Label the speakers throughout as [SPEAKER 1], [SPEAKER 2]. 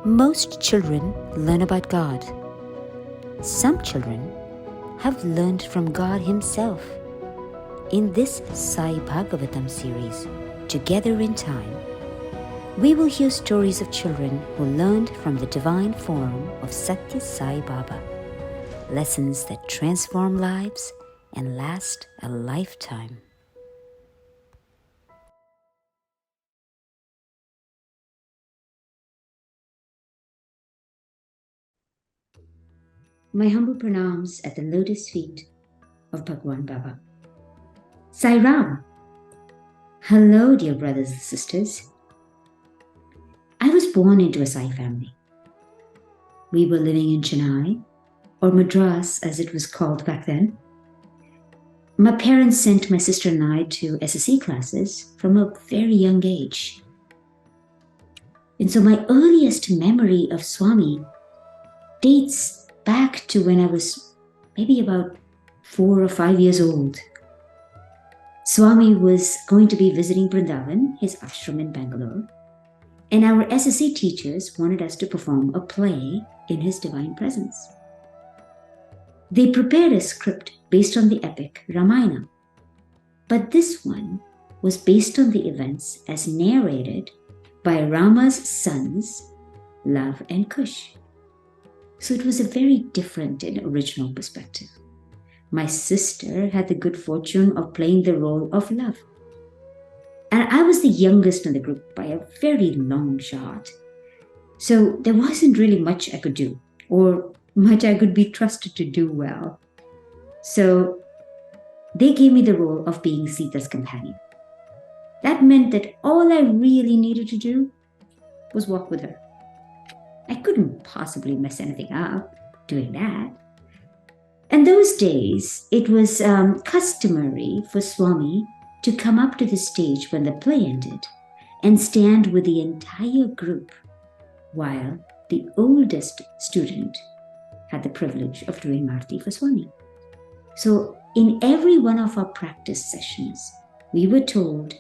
[SPEAKER 1] Most children learn about God. Some children have learned from God Himself. In this Sai Bhagavatam series, Together in Time, we will hear stories of children who learned from the divine form of Satya Sai Baba, lessons that transform lives and last a lifetime. My humble pranams at the lotus feet of Bhagwan Baba. Sai Ram. Hello, dear brothers and sisters. I was born into a Sai family. We were living in Chennai, or Madras as it was called back then. My parents sent my sister and I to SSE classes from a very young age. And so my earliest memory of Swami dates back to when I was maybe about 4 or 5 years old. Swami was going to be visiting Vrindavan, his ashram in Bangalore, and our SSA teachers wanted us to perform a play in his divine presence. They prepared a script based on the epic Ramayana, but this one was based on the events as narrated by Rama's sons, Love and Kush. So it was a very different and original perspective. My sister had the good fortune of playing the role of Love. And I was the youngest in the group by a very long shot. So there wasn't really much I could do, or much I could be trusted to do well. So they gave me the role of being Sita's companion. That meant that all I really needed to do was walk with her. I couldn't possibly mess anything up doing that. And those days, it was customary for Swami to come up to the stage when the play ended and stand with the entire group while the oldest student had the privilege of doing Aarti for Swami. So in every one of our practice sessions, we were told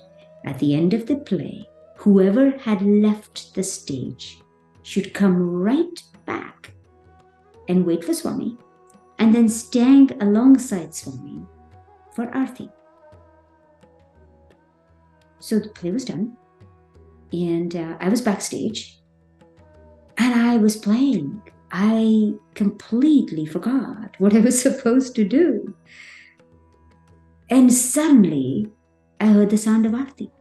[SPEAKER 1] at the end of the play, whoever had left the stage should come right back and wait for Swami and then stand alongside Swami for Aarti. So the play was done and I was backstage and I was playing. I completely forgot what I was supposed to do. And suddenly I heard the sound of Aarti.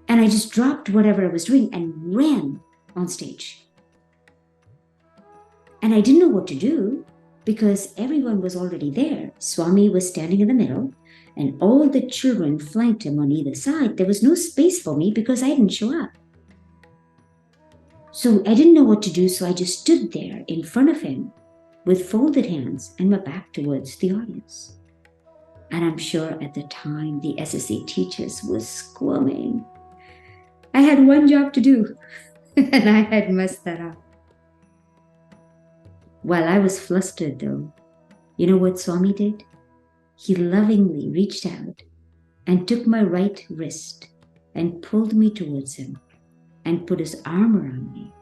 [SPEAKER 1] And I just dropped whatever I was doing and ran on stage. And I didn't know what to do because everyone was already there. Swami was standing in the middle and all the children flanked him on either side. There was no space for me because I didn't show up. So I didn't know what to do, so I just stood there in front of him with folded hands and my back towards the audience. And I'm sure at the time the SSA teachers were squirming. I had one job to do, and I had messed that up. While I was flustered though, you know what Swami did? He lovingly reached out and took my right wrist and pulled me towards him and put his arm around me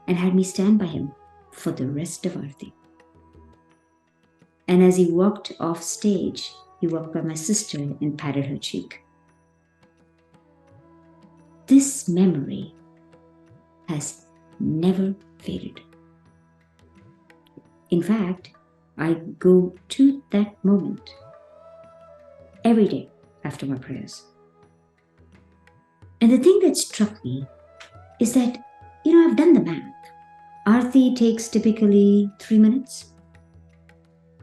[SPEAKER 1] and had me stand by him for the rest of Aarti. And as he walked off stage, he walked by my sister and patted her cheek. This memory has never faded. In fact, I go to that moment every day after my prayers. And the thing that struck me is that, I've done the math. Aarti takes typically 3 minutes.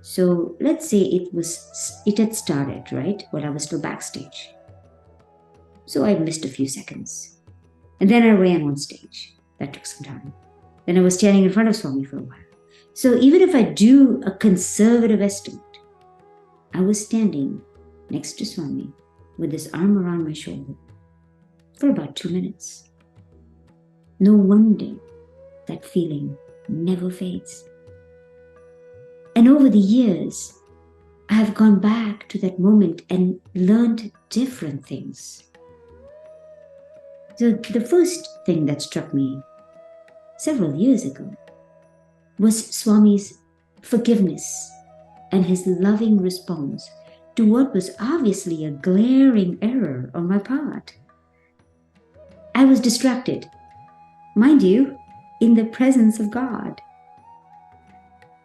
[SPEAKER 1] So let's say it had started, right, while I was still backstage. So I missed a few seconds. And then I ran on stage. That took some time. Then I was standing in front of Swami for a while. So even if I do a conservative estimate, I was standing next to Swami with his arm around my shoulder for about 2 minutes. No wonder that feeling never fades. And over the years, I have gone back to that moment and learned different things. So the first thing that struck me several years ago was Swami's forgiveness and his loving response to what was obviously a glaring error on my part. I was distracted, mind you, in the presence of God.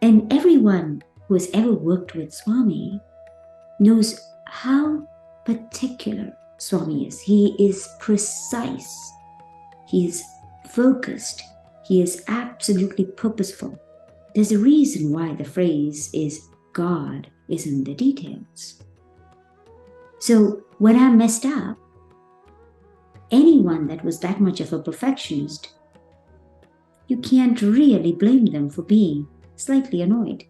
[SPEAKER 1] And everyone who has ever worked with Swami knows how particular Swami is. He is precise. He is focused. He is absolutely purposeful. There's a reason why the phrase is God is in the details. So when I messed up, anyone that was that much of a perfectionist, you can't really blame them for being slightly annoyed.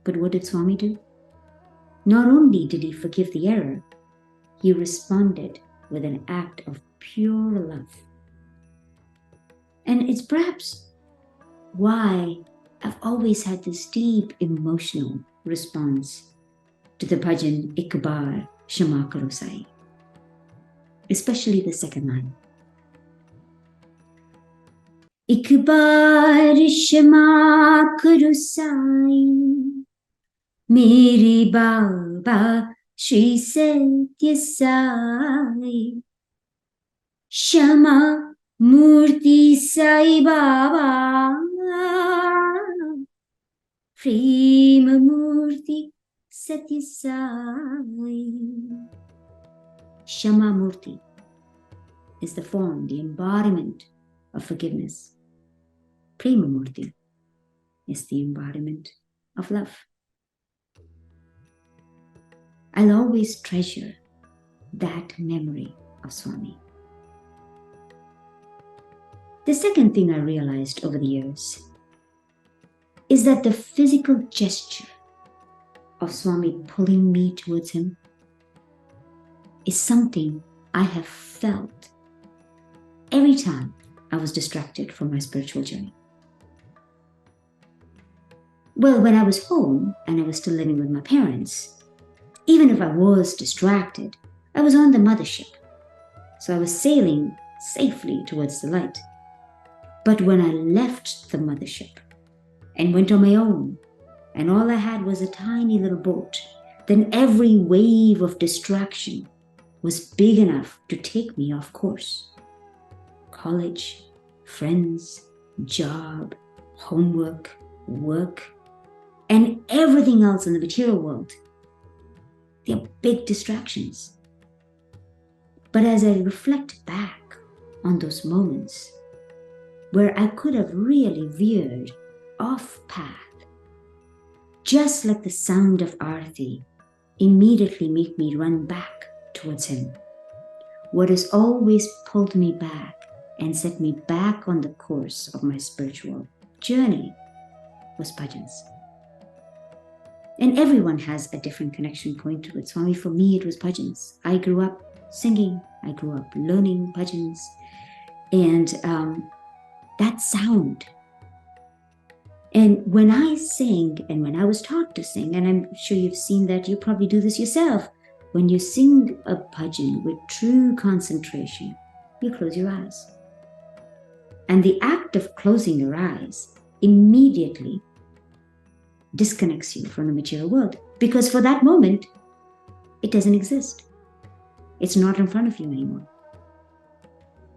[SPEAKER 1] But what did Swami do? Not only did he forgive the error, he responded with an act of pure love. And it's perhaps why I've always had this deep emotional response to the bhajan Ik Baar Kshama Karo Sai, especially the second line. Ik baar kshama karo sai, mere Baba Shri Satya Sai, Kshama Murti Sai Baba, Prema Murti Satya Sai. Kshama Murti is the form, the embodiment of forgiveness. Prema Murti is the embodiment of love. I'll always treasure that memory of Swami. The second thing I realized over the years is that the physical gesture of Swami pulling me towards him is something I have felt every time I was distracted from my spiritual journey. Well, when I was home and I was still living with my parents, even if I was distracted, I was on the mothership. So I was sailing safely towards the light. But when I left the mothership and went on my own, and all I had was a tiny little boat, then every wave of distraction was big enough to take me off course. College, friends, job, homework, work, and everything else in the material world. They're big distractions. But as I reflect back on those moments where I could have really veered off path, just like the sound of Aarti immediately made me run back towards him, what has always pulled me back and set me back on the course of my spiritual journey was bhajans. And everyone has a different connection point to it. Swami, for me, it was bhajans. I grew up singing. I grew up learning bhajans. And that sound. And when I sing, and when I was taught to sing, and I'm sure you've seen that, you probably do this yourself. When you sing a bhajan with true concentration, you close your eyes. And the act of closing your eyes immediately disconnects you from the material world, because for that moment, it doesn't exist. It's not in front of you anymore.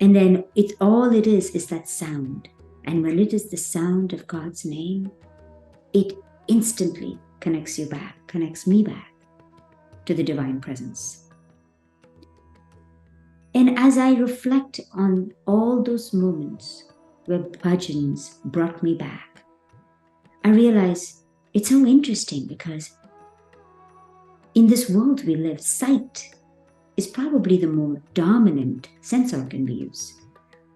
[SPEAKER 1] And then all it is that sound. And when it is the sound of God's name, it instantly connects you back, connects me back to the divine presence. And as I reflect on all those moments where bhajans brought me back, I realize it's so interesting because in this world we live, sight is probably the more dominant sense organ we use.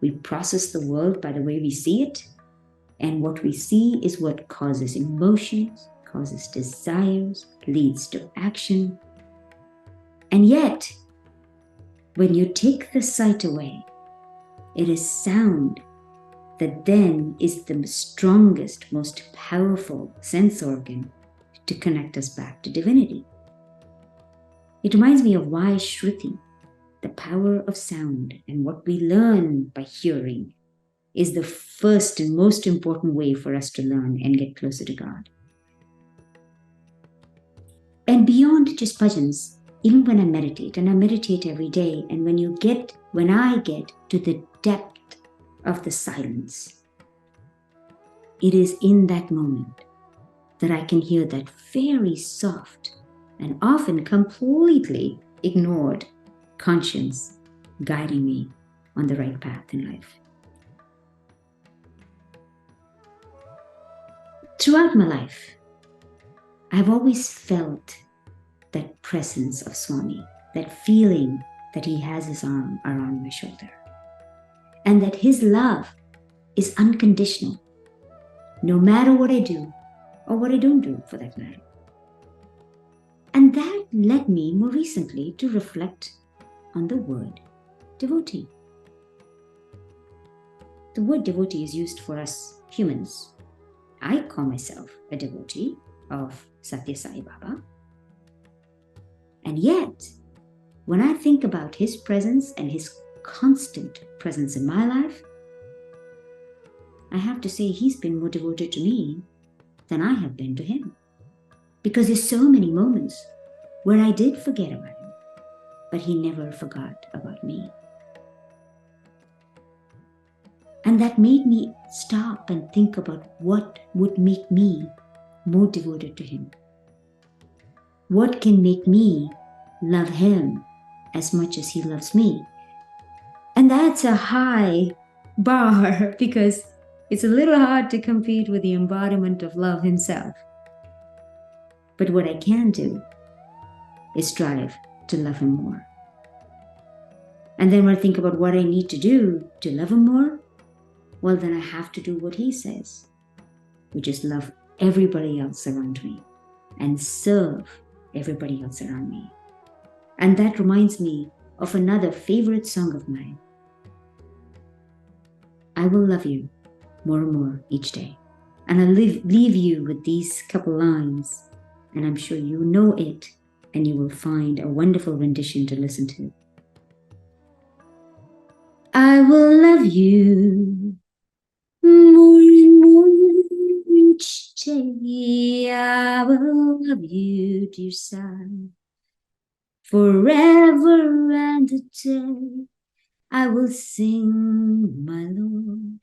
[SPEAKER 1] We process the world by the way we see it, and what we see is what causes emotions, causes desires, leads to action. And yet, when you take the sight away, it is sound that then is the strongest, most powerful sense organ to connect us back to divinity. It reminds me of why Shruti the power of sound and what we learn by hearing is the first and most important way for us to learn and get closer to God. And beyond just bhajans, even when I meditate, and I meditate every day, and when I get to the depth of the silence, it is in that moment that I can hear that very soft and often completely ignored conscience guiding me on the right path in life. Throughout my life, I've always felt that presence of Swami, that feeling that he has his arm around my shoulder, and that his love is unconditional, no matter what I do or what I don't do for that matter. And that led me more recently to reflect on the word devotee. The word devotee is used for us humans. I call myself a devotee of Satya Sai Baba. And yet, when I think about his presence and his constant presence in my life, I have to say he's been more devoted to me than I have been to him. Because there's so many moments where I did forget about him, but he never forgot about me. And that made me stop and think about what would make me more devoted to him. What can make me love him as much as he loves me? And that's a high bar because it's a little hard to compete with the embodiment of love himself. But what I can do is strive to love him more. And then when I think about what I need to do to love him more, well, then I have to do what he says, which is love everybody else around me and serve everybody else around me. And that reminds me of another favorite song of mine. I will love you more and more each day. And I'll leave you with these couple lines, and I'm sure you know it, and you will find a wonderful rendition to listen to. I will love you more and more each day. I will love you, dear Sai, forever and a day. I will sing, my Lord.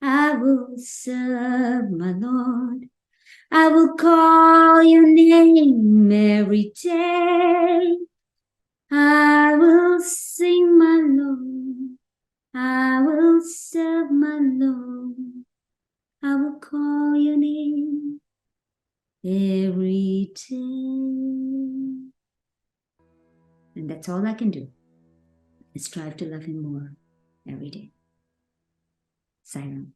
[SPEAKER 1] I will serve, my Lord. I will call your name every day. I will sing, my Lord. I will serve, my Lord. I will call your name every day. And that's all I can do, is strive to love him more every day. Sai Ram.